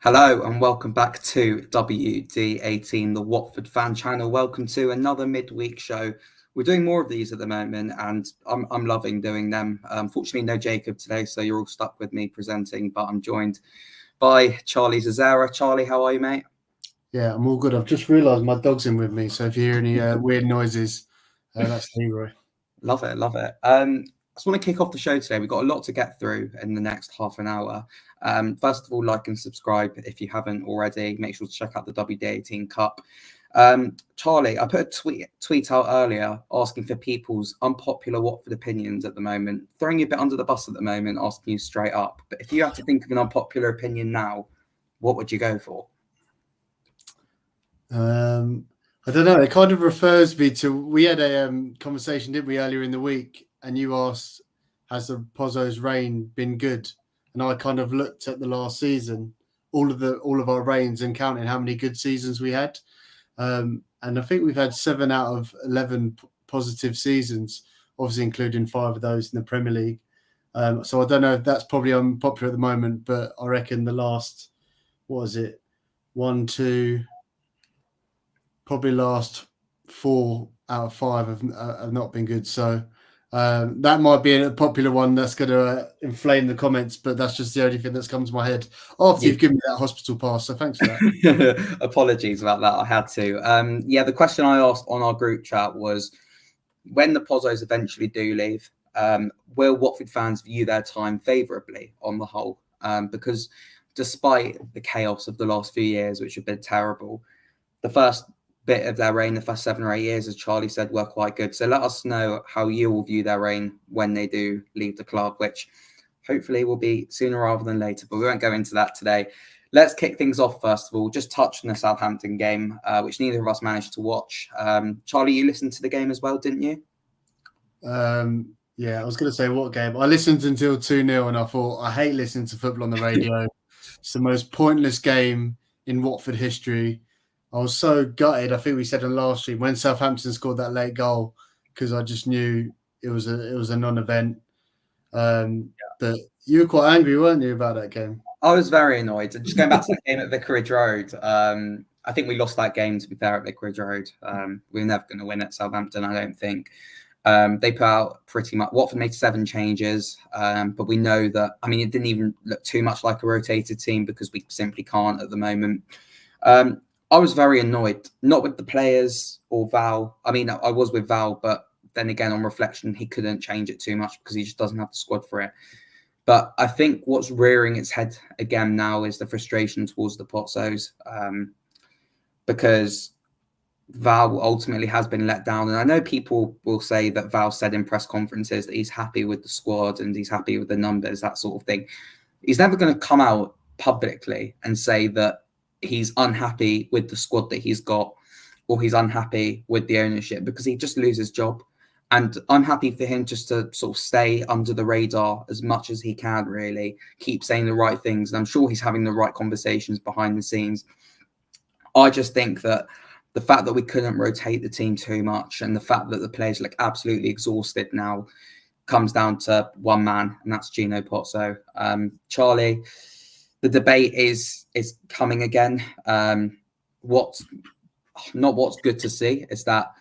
Hello and welcome back to WD18, the Watford fan channel. Welcome to another midweek show. We're doing more of these at the moment, and I'm loving doing them. Unfortunately, no Jacob today, so you're all stuck with me presenting. But I'm joined by Charlie Zazzera. Charlie, how are you, mate? Yeah, I'm all good. I've just realised my dog's in with me, so if you hear any weird noises, that's Leroy. Love it, love it. I just want to kick off the show today. We've got a lot to get through in the next half an hour. First of all, like and subscribe if you haven't already. Make sure to check out the WD18 Cup. Charlie, I put a tweet out earlier asking for people's unpopular Watford opinions at the moment. Throwing you a bit under the bus at the moment, asking you straight up. But if you had to think of an unpopular opinion now, what would you go for? I don't know. It kind of refers me to we had a conversation, didn't we, earlier in the week, and you asked, "Has the Pozzo's reign been good?" And I kind of looked at the last season, all of our reigns, and counting how many good seasons we had. And I think we've had 7 out of 11 positive seasons, obviously including 5 of those in the Premier League. So I don't know if that's probably unpopular at the moment, but I reckon the last, what was it, 1, 2, probably last 4 out of 5 have not been good. So that might be a popular one that's going to inflame the comments, but that's just the only thing that's come to my head after you've given me that hospital pass. So thanks for that. Apologies about that. I had to. The question I asked on our group chat was, when the Pozzos eventually do leave, will Watford fans view their time favourably on the whole? Because despite the chaos of the last few years, which have been terrible, the first bit of their reign, the first 7 or 8 years, as Charlie said, were quite good. So let us know how you will view their reign when they do leave the club, which hopefully will be sooner rather than later, but we won't go into that today. Let's kick things off, first of all. Just touch on the Southampton game, which neither of us managed to watch. Charlie, you listened to the game as well, didn't you? Yeah, I was going to say what game. I listened until 2-0 and I thought, I hate listening to football on the radio. It's the most pointless game in Watford history. I was so gutted. I think we said on last stream when Southampton scored that late goal, because I just knew it was a non-event. But you were quite angry, weren't you, about that game? I was very annoyed. Just going back to the game at Vicarage Road, I think we lost that game, to be fair, at Vicarage Road. We were never going to win at Southampton, I don't think. They put out pretty much, Watford made 7 changes, but we know that, I mean, it didn't even look too much like a rotated team because we simply can't at the moment. I was very annoyed, not with the players or Val. I mean, I was with Val, but then again, on reflection, he couldn't change it too much because he just doesn't have the squad for it. But I think what's rearing its head again now is the frustration towards the Pozzos, because Val ultimately has been let down. And I know people will say that Val said in press conferences that he's happy with the squad and he's happy with the numbers, that sort of thing. He's never going to come out publicly and say that he's unhappy with the squad that he's got or he's unhappy with the ownership, because he just loses his job. And I'm happy for him just to sort of stay under the radar as much as he can, really, keep saying the right things. And I'm sure he's having the right conversations behind the scenes. I just think that the fact that we couldn't rotate the team too much and the fact that the players look absolutely exhausted now comes down to one man, and that's Gino Pozzo. Charlie, the debate is coming again. What's good to see is that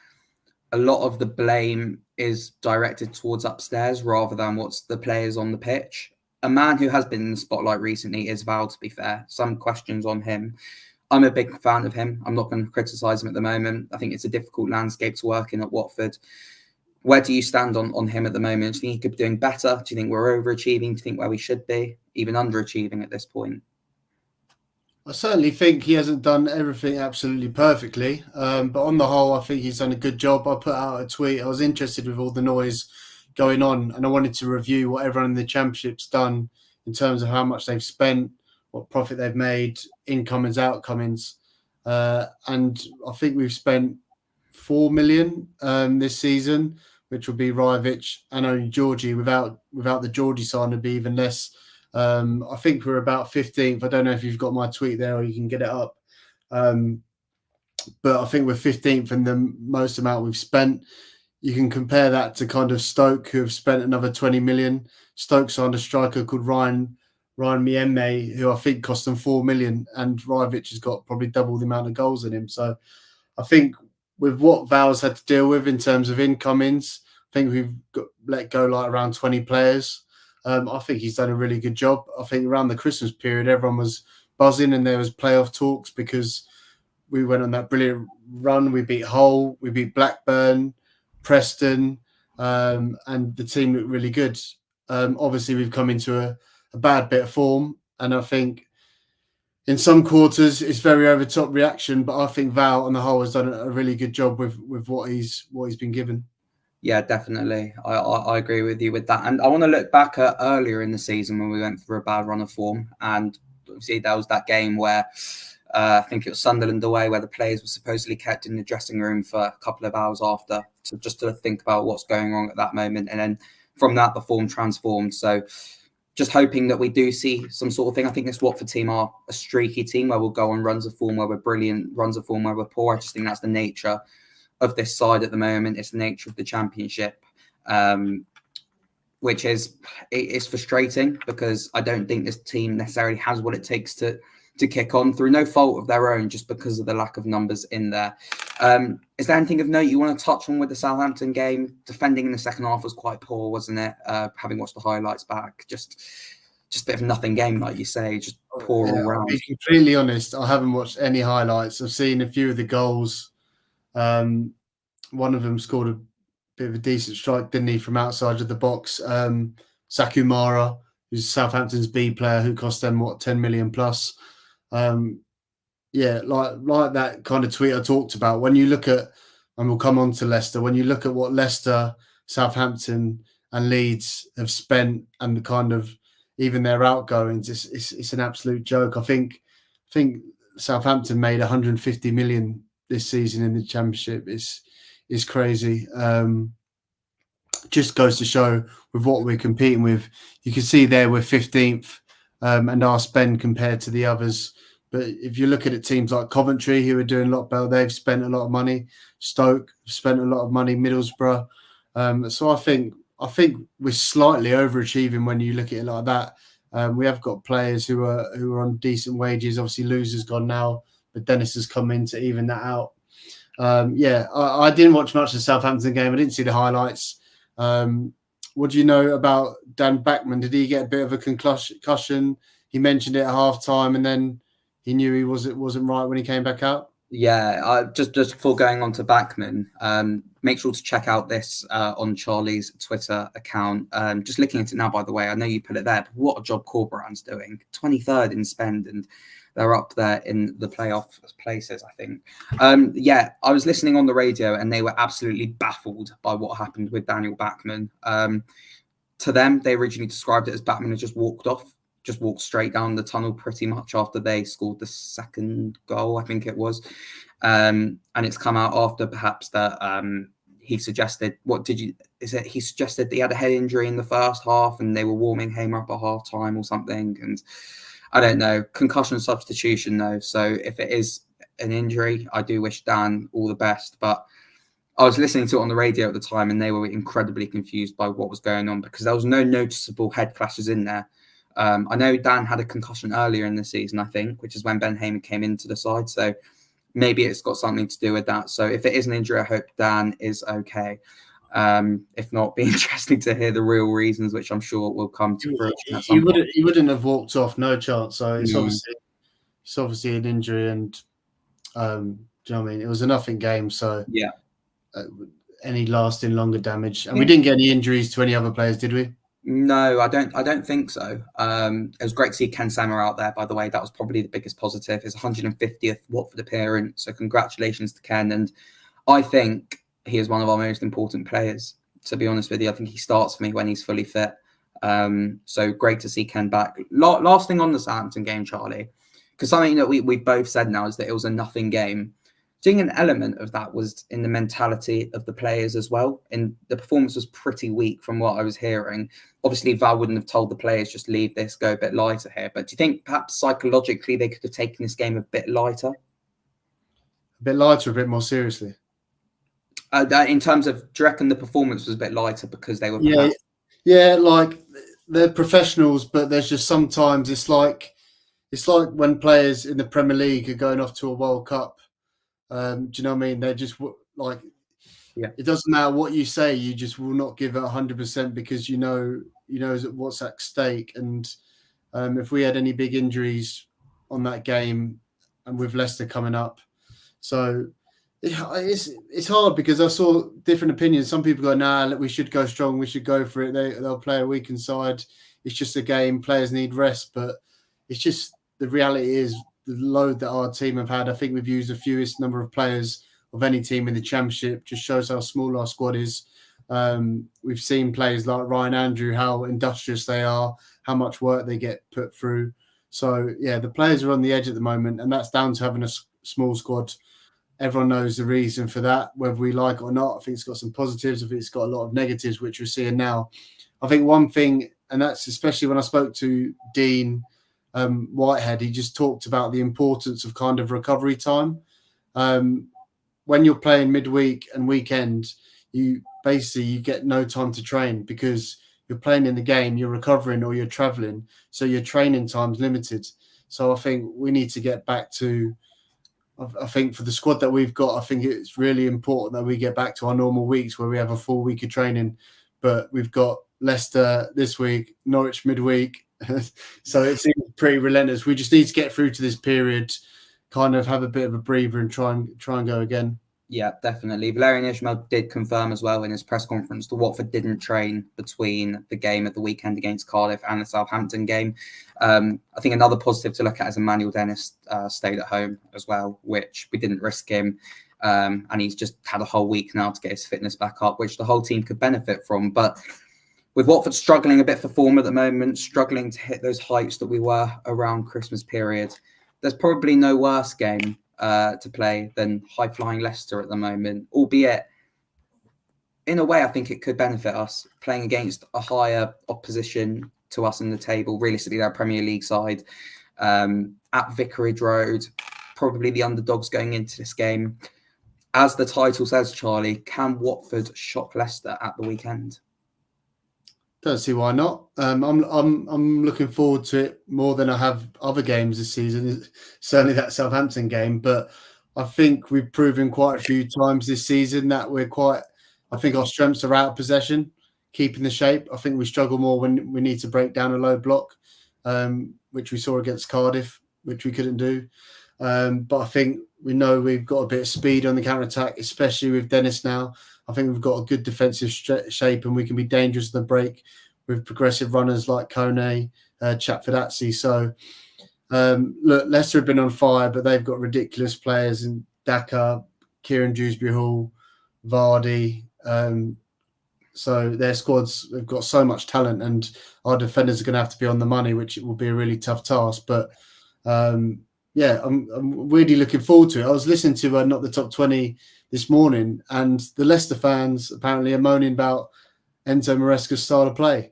a lot of the blame is directed towards upstairs rather than what's the players on the pitch. A man who has been in the spotlight recently is Val, to be fair. Some questions on him. I'm a big fan of him. I'm not going to criticise him at the moment. I think it's a difficult landscape to work in at Watford. Where do you stand on him at the moment? Do you think he could be doing better? Do you think we're overachieving? Do you think where we should be? Even underachieving at this point? I certainly think he hasn't done everything absolutely perfectly. But on the whole, I think he's done a good job. I put out a tweet. I was interested with all the noise going on, and I wanted to review what everyone in the Championship's done in terms of how much they've spent, what profit they've made, incomings, outcomings. And I think we've spent 4 million this season, which will be Rajvic and only Georgie. Without the Georgie sign, it'd be even less. I think we're about 15th. I don't know if you've got my tweet there or you can get it up. But I think we're 15th in the most amount we've spent. You can compare that to kind of Stoke, who have spent another 20 million. Stoke signed a striker called Ryan Ryan Miemme, who I think cost them 4 million, and Rajovic has got probably double the amount of goals in him. So I think with what Val's had to deal with in terms of incomings, I think we've let go like around 20 players. I think he's done a really good job. I think around the Christmas period, everyone was buzzing and there was playoff talks because we went on that brilliant run. We beat Hull, we beat Blackburn, Preston, and the team looked really good. Obviously, we've come into a bad bit of form, and I think in some quarters it's very over top reaction. But I think Val on the whole has done a really good job with what he's been given. Yeah, definitely. I agree with you with that. And I want to look back at earlier in the season when we went through a bad run of form. And obviously there was that game where I think it was Sunderland away, where the players were supposedly kept in the dressing room for a couple of hours after, just to think about what's going on at that moment. And then from that, the form transformed. So just hoping that we do see some sort of thing. I think this Watford team are a streaky team where we'll go on runs of form where we're brilliant, runs of form where we're poor. I just think that's the nature of this side at the moment. It's the nature of the Championship, which is it's frustrating because I don't think this team necessarily has what it takes to kick on through no fault of their own, just because of the lack of numbers in there. Is there anything of note you want to touch on with the Southampton game? Defending in the second half was quite poor, wasn't it? Having watched the highlights back, just a bit of nothing game, like you say, just poor all round. To be completely honest, I haven't watched any highlights. I've seen a few of the goals. One of them scored a bit of a decent strike, didn't he, from outside of the box. Sakumara, who's Southampton's B player, who cost them 10 million plus. Yeah, like that kind of tweet I talked about. When you look at, and we'll come on to Leicester, when you look at what Leicester, Southampton, and Leeds have spent, and the kind of even their outgoings, it's an absolute joke. I think Southampton made 150 million this season in the Championship. Is crazy. Just goes to show with what we're competing with. You can see there we're 15th, and our spend compared to the others. But if you look at teams like Coventry, who are doing a lot better, they've spent a lot of money. Stoke spent a lot of money. Middlesbrough. So I think we're slightly overachieving when you look at it like that. We have got players who are on decent wages. Obviously, Loser's gone now, but Dennis has come in to even that out. I didn't watch much of the Southampton game. I didn't see the highlights. What do you know about Dan Bachmann? Did he get a bit of a concussion? He mentioned it at half time, and then he knew he wasn't right when he came back out. Yeah, just before going on to Bachmann, make sure to check out this on Charlie's Twitter account. Just looking at it now, by the way, I know you put it there, but what a job Corberan's doing. 23rd in spend, and they're up there in the playoff places, I think. I was listening on the radio and they were absolutely baffled by what happened with Daniel Bachmann. To them, they originally described it as Bachmann had just walked straight down the tunnel pretty much after they scored the second goal, I think it was. And it's come out after perhaps that he suggested, he suggested that he had a head injury in the first half and they were warming Hamer up at half time or something. And I don't know, concussion substitution though. So if it is an injury, I do wish Dan all the best. But I was listening to it on the radio at the time and they were incredibly confused by what was going on because there was no noticeable head clashes in there. I know Dan had a concussion earlier in the season, I think, which is when Ben Hamer came into the side. So maybe it's got something to do with that. So if it is an injury, I hope Dan is okay. If not, be interesting to hear the real reasons, which I'm sure will come to fruition at some point. He wouldn't have walked off, no chance. So it's obviously an injury, and do you know what I mean? It was a nothing game, so yeah. Any lasting longer damage, and we didn't get any injuries to any other players, did we? No, I don't think so. It was great to see Ken Sammer out there, by the way. That was probably the biggest positive. His 150th Watford appearance, so congratulations to Ken. And I think he is one of our most important players, to be honest with you. I think he starts for me when he's fully fit. So great to see Ken back. Last thing on the Southampton game, Charlie, because something that we've both said now is that it was a nothing game. I think an element of that was in the mentality of the players as well. And the performance was pretty weak from what I was hearing. Obviously, Val wouldn't have told the players, just leave this, go a bit lighter here. But do you think perhaps psychologically they could have taken this game a bit lighter? A bit lighter, a bit more seriously? In terms of, do you reckon the performance was a bit lighter because they were... Yeah, like they're professionals, but there's just sometimes it's like when players in the Premier League are going off to a World Cup. Do you know what I mean? They're just like, Yeah. it doesn't matter what you say, you just will not give it 100% because you know what's at stake. And if we had any big injuries on that game, and with Leicester coming up, so it's hard because I saw different opinions. Some people go, "Nah, look, we should go strong. We should go for it. They'll play a weakened side. It's just a game. Players need rest." But it's just the reality is the load that our team have had. I think we've used the fewest number of players of any team in the Championship. Just shows how small our squad is. We've seen players like Ryan Andrew, how industrious they are, how much work they get put through. So yeah, the players are on the edge at the moment, and that's down to having a small squad. Everyone knows the reason for that, whether we like it or not. I think it's got some positives. I think it's got a lot of negatives, which we're seeing now. I think one thing, and that's especially when I spoke to Dean Whitehead, he just talked about the importance of kind of recovery time. When you're playing midweek and weekend, you get no time to train because you're playing in the game, you're recovering or you're traveling. So your training time's limited. So I think we need to get back to, I think for the squad that we've got, I think it's really important that we get back to our normal weeks where we have a full week of training. But we've got Leicester this week, Norwich midweek. So it seems pretty relentless. We just need to get through to this period, kind of have a bit of a breather and try and go again. Yeah, definitely. Valérien Ismaël did confirm as well in his press conference that Watford didn't train between the game at the weekend against Cardiff and the Southampton game. I think another positive to look at is Emmanuel Dennis stayed at home as well, which we didn't risk him. And he's just had a whole week now to get his fitness back up, which the whole team could benefit from. But with Watford struggling a bit for form at the moment, struggling to hit those heights that we were around Christmas period, there's probably no worse game to play than high-flying Leicester at the moment, albeit in a way I think it could benefit us playing against a higher opposition to us in the table. Realistically, they're a Premier League side at Vicarage Road, probably the underdogs going into this game. As the title says, Charlie, can Watford shock Leicester at the weekend? Don't see why not. I'm looking forward to it more than I have other games this season. Certainly that Southampton game, but I think we've proven quite a few times this season that I think our strengths are out of possession, keeping the shape. I think we struggle more when we need to break down a low block, which we saw against Cardiff, which we couldn't do. But I think we know we've got a bit of speed on the counter-attack, especially with Dennis now. I think we've got a good defensive shape and we can be dangerous in the break with progressive runners like Kone, Chatford-Atsy. So, look, Leicester have been on fire, but they've got ridiculous players in Daka, Kieran Dewsbury-Hall, Vardy. So their squads have got so much talent and our defenders are going to have to be on the money, which will be a really tough task. But, yeah, I'm really looking forward to it. I was listening to Not the Top 20 this morning, and the Leicester fans apparently are moaning about Enzo Maresca's style of play.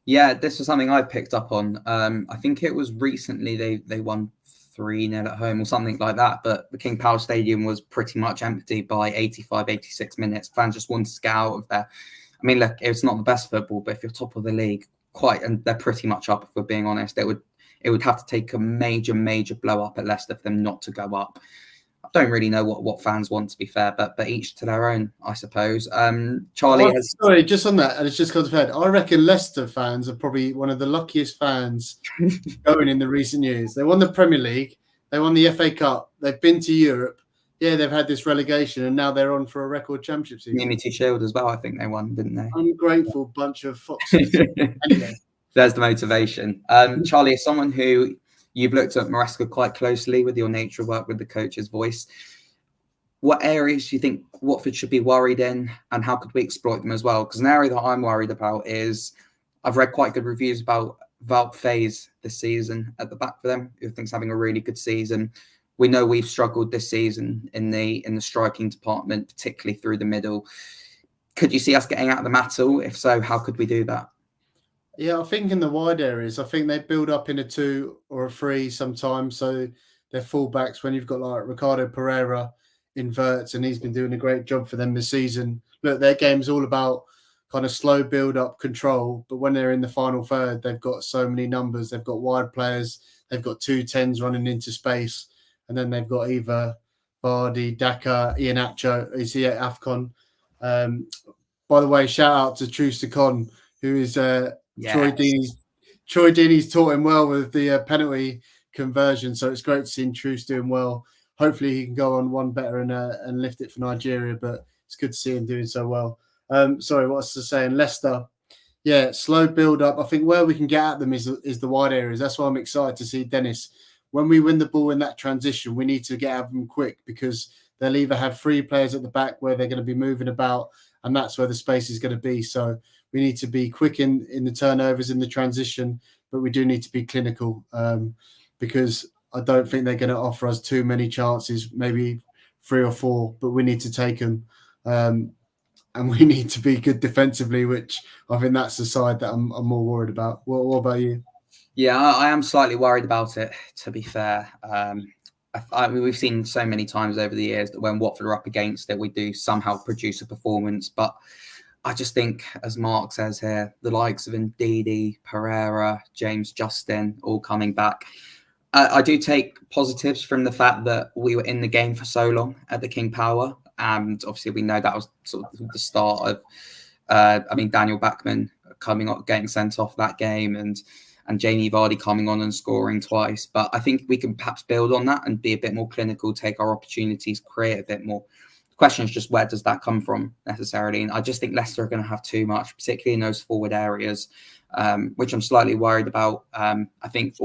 Yeah, this was something I picked up on. I think it was recently they won 3-0 at home or something like that, but the King Power Stadium was pretty much empty by 85, 86 minutes. Fans just wanted to get out of there. I mean, look, it's not the best football, but if you're top of the league, and they're pretty much up, if we're being honest, it would have to take a major, major blow up at Leicester for them not to go up. I don't really know what fans want, to be fair, but each to their own, I suppose. Charlie Sorry, just on that, and it's just come to head. I reckon Leicester fans are probably one of the luckiest fans going in the recent years. They won the Premier League, they won the FA Cup, they've been to Europe. Yeah, they've had this relegation, and now they're on for a record championship season. Community Shield as well, I think they won, didn't they? Ungrateful bunch of foxes. Anyway. There's the motivation. Charlie, as someone who you've looked at Maresca quite closely with your nature of work with the coach's voice, what areas do you think Watford should be worried in and how could we exploit them as well? Because an area that I'm worried about is I've read quite good reviews about Wout Faes this season at the back for them, who thinks having a really good season. We know we've struggled this season in the striking department, particularly through the middle. Could you see us getting out of the mattle? If so, how could we do that? Yeah, I think in the wide areas, I think they build up in a 2 or a 3 sometimes. So they're fullbacks when you've got like Ricardo Pereira inverts, and he's been doing a great job for them this season. Look, their game's all about kind of slow build up control, but when they're in the final third, they've got so many numbers. They've got wide players. They've got 2 10s running into space, and then they've got either Vardy, Daka, Iheanacho. Is he at AFCON? By the way, shout out to Truce Con, who is Troy Deeney's. Troy Deeney's taught him well with the penalty conversion, so it's great to see Truce doing well. Hopefully, he can go on one better and lift it for Nigeria. But it's good to see him doing so well. Sorry, what's to say? And Leicester, yeah, slow build up. I think where we can get at them is the wide areas. That's why I'm excited to see Dennis. When we win the ball in that transition, we need to get at them quick because they'll either have 3 players at the back where they're going to be moving about, and that's where the space is going to be. So we need to be quick in the turnovers, in the transition, but we do need to be clinical because I don't think they're going to offer us too many chances, maybe 3 or 4, but we need to take them. And we need to be good defensively, which I think that's the side that I'm more worried about. What about you? Yeah, I am slightly worried about it, to be fair. I mean, we've seen so many times over the years that when Watford are up against it, we do somehow produce a performance. But I just think, as Mark says here, the likes of Ndidi, Pereira, James Justin, all coming back. I do take positives from the fact that we were in the game for so long at the King Power. And obviously, we know that was sort of the start of, Daniel Backman coming up, getting sent off that game, and Jamie Vardy coming on and scoring twice. But I think we can perhaps build on that and be a bit more clinical, take our opportunities, create a bit more. The question is just where does that come from necessarily? And I just think Leicester are going to have too much, particularly in those forward areas, which I'm slightly worried about. I think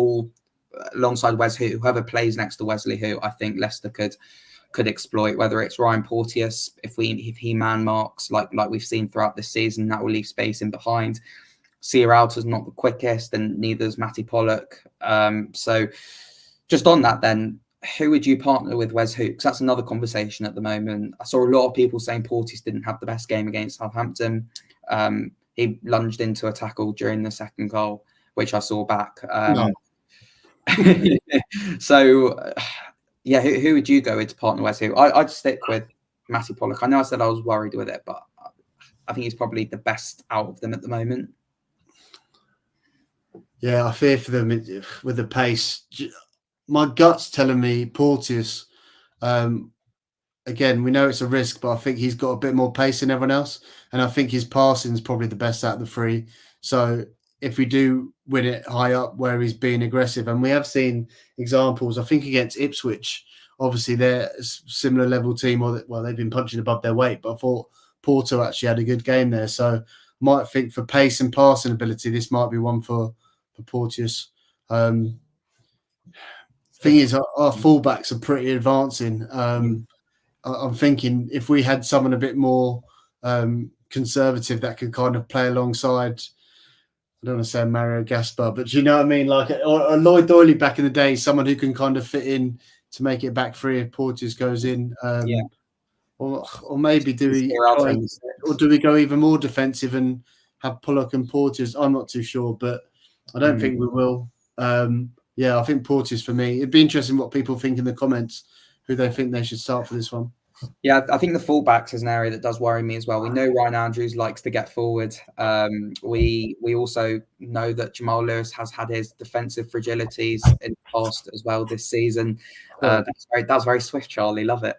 alongside whoever plays next to Wesley, who I think Leicester could exploit, whether it's Ryan Porteous, if he man marks like we've seen throughout this season, that will leave space in behind. Sierralta's not the quickest, and neither is Matty Pollock. So just on that then, who would you partner with Wes Hook? Because that's another conversation at the moment. I saw a lot of people saying Porteous didn't have the best game against Southampton. He lunged into a tackle during the second goal, which I saw back. No. So, yeah, who would you go with to partner Wes Hook? I'd stick with Matty Pollock. I know I said I was worried with it, but I think he's probably the best out of them at the moment. Yeah, I fear for them with the pace. My gut's telling me Porteous. Again, we know it's a risk, but I think he's got a bit more pace than everyone else. And I think his passing is probably the best out of the 3. So if we do win it high up where he's being aggressive, and we have seen examples, I think against Ipswich, obviously they're a similar level team, they've been punching above their weight, but I thought Porto actually had a good game there. So I might think for pace and passing ability, this might be one for Porteous. Thing is, our fullbacks are pretty advancing. I'm thinking if we had someone a bit more conservative that could kind of play alongside, I don't want to say Mario Gaspar, but do you know what I mean? Like or Lloyd Doyley back in the day, someone who can kind of fit in to make it back 3 if Porteous goes in. Or maybe do we go even more defensive and have Pollock and Porteous? I'm not too sure, but I don't think we will. I think Porteous for me. It'd be interesting what people think in the comments, who they think they should start for this one. Yeah, I think the fullbacks is an area that does worry me as well. We know Ryan Andrews likes to get forward. We also know that Jamal Lewis has had his defensive fragilities in the past as well this season. That's very swift, Charlie. Love it.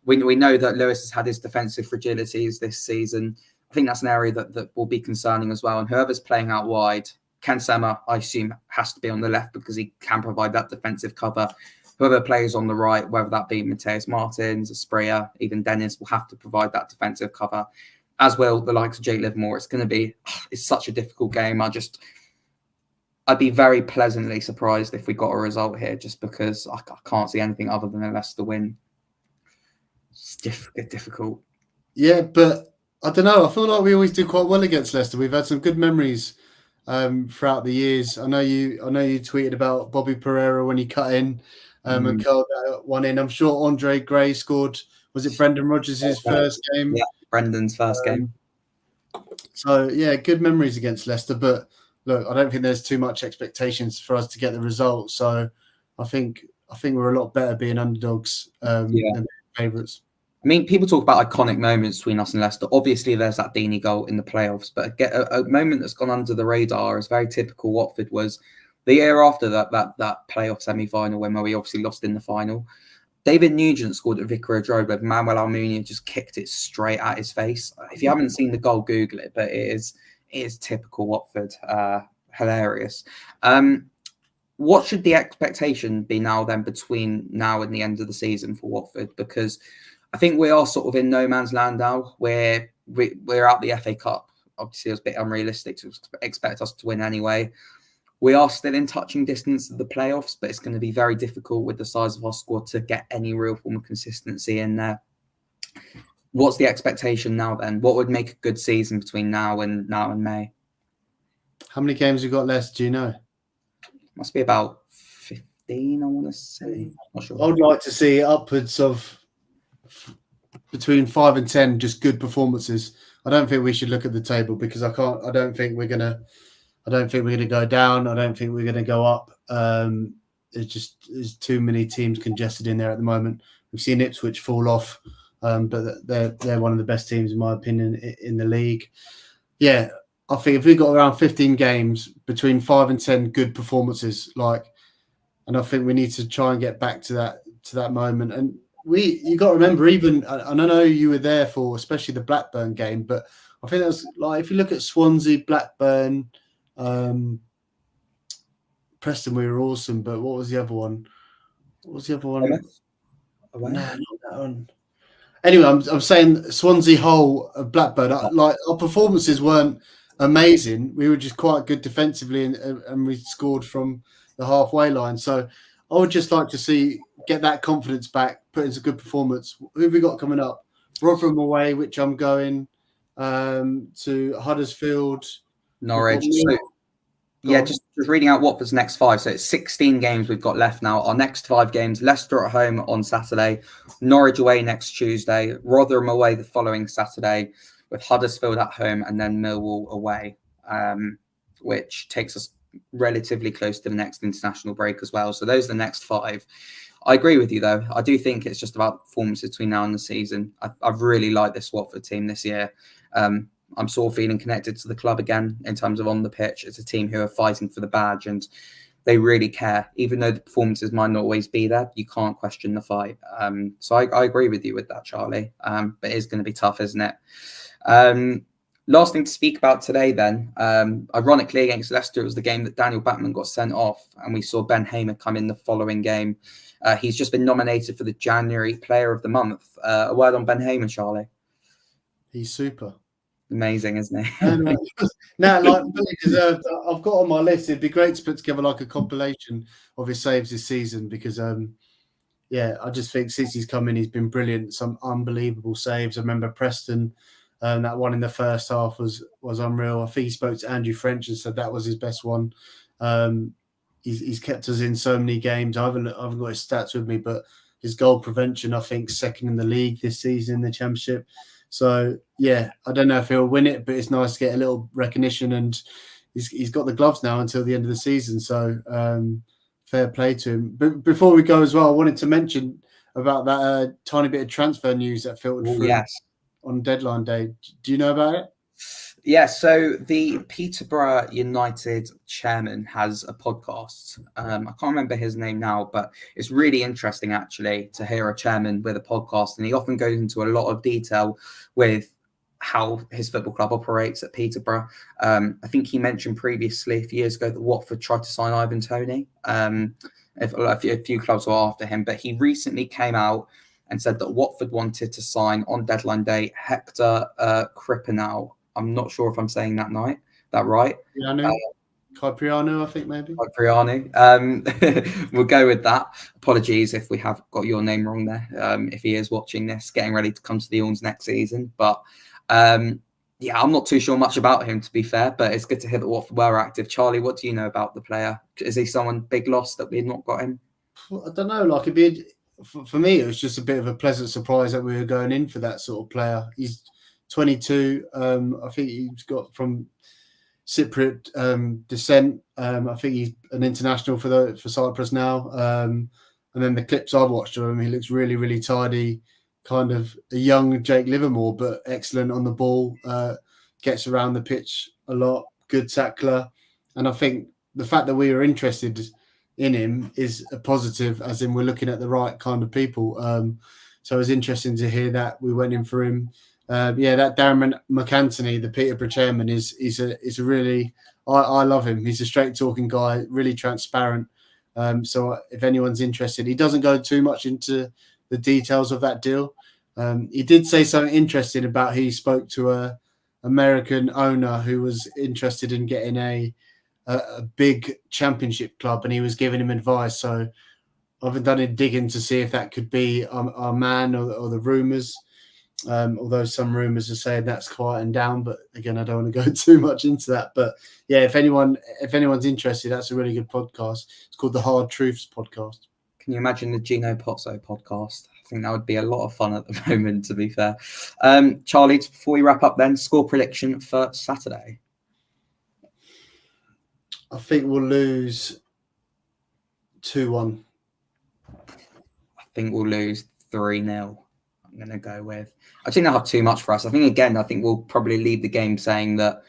We know that Lewis has had his defensive fragilities this season. I think that's an area that will be concerning as well. And whoever's playing out wide, Ken Sema, I assume, has to be on the left because he can provide that defensive cover. Whoever plays on the right, whether that be Mateus Martins, Asprilla, even Dennis, will have to provide that defensive cover, as well the likes of Jake Livermore. It's such a difficult game. I'd be very pleasantly surprised if we got a result here, just because I can't see anything other than a Leicester win. It's difficult. Yeah, but I don't know. I feel like we always do quite well against Leicester. We've had some good memories throughout the years. I know you tweeted about Bobby Pereira when he cut in. And curled that one in. I'm sure Andre Gray scored. Was it Brendan Rodgers' first game? Yeah, Brendan's first game. So yeah, good memories against Leicester. But look, I don't think there's too much expectations for us to get the result. So I think we're a lot better being underdogs than favourites. I mean, people talk about iconic moments between us and Leicester. Obviously, there's that Deeney goal in the playoffs, but a moment that's gone under the radar is very typical Watford was the year after that playoff semi-final where we obviously lost in the final. David Nugent scored at Vicarage Road where Manuel Almunia just kicked it straight at his face. If you haven't seen the goal, Google it, but it is typical Watford. Hilarious. What should the expectation be now then between now and the end of the season for Watford? Because I think we are sort of in no man's land now where we're out the FA Cup. Obviously, it was a bit unrealistic to expect us to win anyway. We are still in touching distance of the playoffs, but it's going to be very difficult with the size of our squad to get any real form of consistency in there. What's the expectation now then? What would make a good season between now and May? How many games you got left? Do you know? Must be about 15, I want to say. Not sure. I would like to see upwards of between 5 and 10 just good performances. I don't think we should look at the table because I don't think we're gonna go down. I don't think we're gonna go up. There's too many teams congested in there at the moment. We've seen Ipswich fall off, but they're one of the best teams in my opinion in the league. Yeah, I think if we got around 15 games between 5 and 10 good performances, and I think we need to try and get back to that moment. And you got to remember, even, and I know you were there for especially the Blackburn game, but I think that was like if you look at Swansea, Blackburn, Preston, we were awesome. But what was the other one? No, not that one. Anyway, I'm saying Swansea, Hull, Blackburn. Like our performances weren't amazing. We were just quite good defensively, and we scored from the halfway line. So I would just like to get that confidence back, put into a good performance. Who have we got coming up? Rotherham away, which I'm going to Huddersfield, Norwich. Yeah, just reading out Watford's next 5. So it's 16 games we've got left now. Our next 5 games: Leicester at home on Saturday, Norwich away next Tuesday, Rotherham away the following Saturday, with Huddersfield at home, and then Millwall away, which takes us relatively close to the next international break as well. So those are the next 5. I agree with you, though. I do think it's just about performance between now and the season. I've really liked this Watford team this year. I'm sort of feeling connected to the club again in terms of on the pitch. It's a team who are fighting for the badge and they really care. Even though the performances might not always be there, you can't question the fight. So I agree with you with that, Charlie. But it is going to be tough, isn't it? Last thing to speak about today then. Ironically, against Leicester, it was the game that Daniel Batman got sent off, and we saw Ben Hamer come in the following game. He's just been nominated for the January Player of the Month. A word on Ben Hamer, Charlie? He's super. Amazing, isn't he? No, really deserved. I've got on my list. It'd be great to put together like a compilation of his saves this season because, I just think since he's come in, he's been brilliant. Some unbelievable saves. I remember Preston, that one in the first half was unreal. I think he spoke to Andrew French and said that was his best one. He's kept us in so many games. I haven't got his stats with me, but his goal prevention, I think, second in the league this season in the Championship. So, yeah, I don't know if he'll win it, but it's nice to get a little recognition. And he's got the gloves now until the end of the season. So, fair play to him. But before we go as well, I wanted to mention about that tiny bit of transfer news that filtered through on deadline day. Do you know about it? Yeah, so the Peterborough United chairman has a podcast. I can't remember his name now, but it's really interesting actually to hear a chairman with a podcast. And he often goes into a lot of detail with how his football club operates at Peterborough. I think he mentioned previously a few years ago that Watford tried to sign Ivan Toney. A few clubs were after him, but he recently came out and said that Watford wanted to sign on deadline day Hector Kripanau. I'm not sure if I'm saying that right. Kyprianou, I think maybe. Kyprianou. We'll go with that. Apologies if we have got your name wrong there. If he is watching this, getting ready to come to the Orns next season. But I'm not too sure much about him, to be fair, but it's good to hear that Watford were active. Charlie, what do you know about the player? Is he someone big loss that we've not got him? I don't know. For me, it was just a bit of a pleasant surprise that we were going in for that sort of player. He's 22. I think he's got from Cypriot descent. I think he's an international for Cyprus now. And then the clips I've watched of him, he looks really, really tidy, kind of a young Jake Livermore, but excellent on the ball, gets around the pitch a lot, good tackler. And I think the fact that we are interested in him is a positive, as in we're looking at the right kind of people. So it was interesting to hear that we went in for him. That Darren McAntony, the Peterborough chairman, is a really, I love him. He's a straight talking guy, really transparent. So if anyone's interested, he doesn't go too much into the details of that deal. He did say something interesting about he spoke to a American owner who was interested in getting a big championship club, and he was giving him advice. So I've done a digging to see if that could be our man or the rumours. Although some rumours are saying that's quieting down, but again, I don't want to go too much into that. But yeah, if anyone's interested, that's a really good podcast. It's called the Hard Truths Podcast. Can you imagine the Gino Pozzo podcast? I think that would be a lot of fun at the moment, to be fair. Charlie, before we wrap up then, score prediction for Saturday. I think we'll lose 2-1. I think we'll lose 3-0. I'm going to go with. I think they'll have too much for us. I think we'll probably leave the game saying that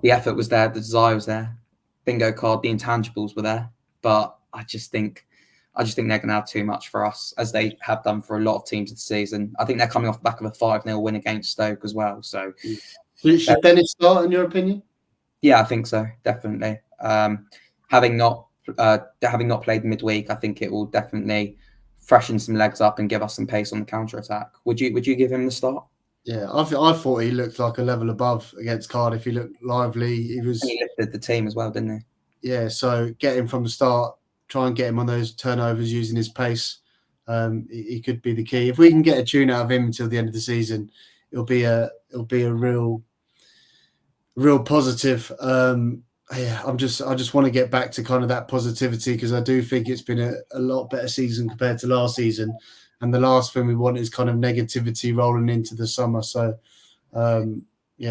the effort was there, the desire was there, bingo card, the intangibles were there. But I just think they're going to have too much for us, as they have done for a lot of teams this season. I think they're coming off the back of a 5-0 win against Stoke as well. So should Dennis start, in your opinion? Yeah, I think so, definitely. Having not played midweek, I think it will definitely freshen some legs up and give us some pace on the counter attack. Would you give him the start? Yeah, I thought he looked like a level above against Cardiff. He looked lively. He lifted the team as well, didn't he? Yeah, so get him from the start. Try and get him on those turnovers using his pace. He could be the key. If we can get a tune out of him until the end of the season, it'll be a real positive. I just want to get back to kind of that positivity, because I do think it's been a lot better season compared to last season. And the last thing we want is kind of negativity rolling into the summer. So,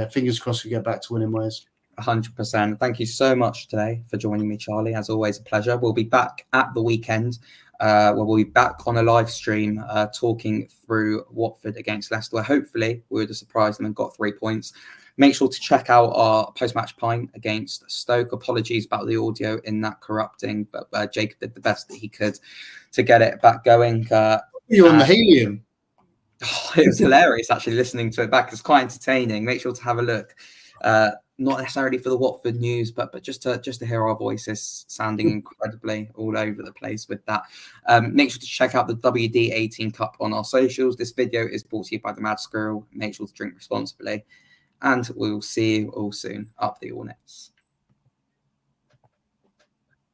fingers crossed we get back to winning ways. 100%. Thank you so much today for joining me, Charlie. As always, a pleasure. We'll be back at the weekend. We'll be back on a live stream talking through Watford against Leicester, where hopefully we would have surprised them and got 3 points. Make sure to check out our post-match pint against Stoke. Apologies about the audio in that corrupting, but Jacob did the best that he could to get it back going. You're on the helium. It was hilarious, actually, listening to it back. It's quite entertaining. Make sure to have a look. Not necessarily for the Watford news, but just to hear our voices sounding incredibly all over the place with that. Make sure to check out the WD18 Cup on our socials. This video is brought to you by the Mad Squirrel. Make sure to drink responsibly. And we'll see you all soon. Up the Hornets.